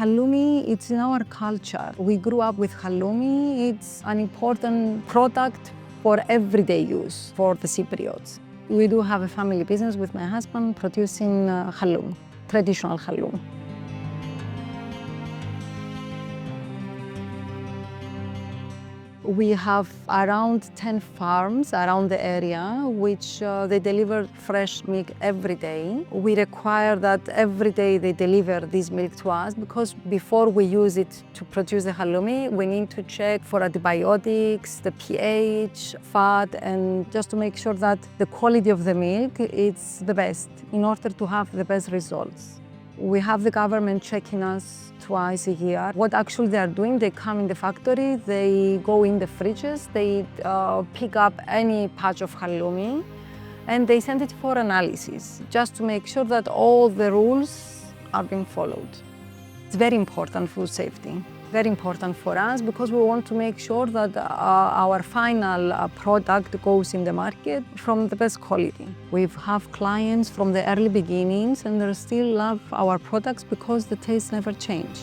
Halloumi, it's in our culture. We grew up with halloumi. It's an important product for everyday use for the Cypriots. We do have a family business with my husband producing halloumi, traditional halloumi. We have around 10 farms around the area, which they deliver fresh milk every day. We require that every day they deliver this milk to us because before we use it to produce the halloumi, we need to check for antibiotics, the pH, fat, and just to make sure that the quality of the milk is the best in order to have the best results. We have the government checking us twice a year. What actually they are doing, they come in the factory, they go in the fridges, they pick up any patch of halloumi, and they send it for analysis, just to make sure that all the rules are being followed. It's very important, food safety. Very important for us because we want to make sure that our final product goes in the market from the best quality. We have clients from the early beginnings and they still love our products because the taste never change.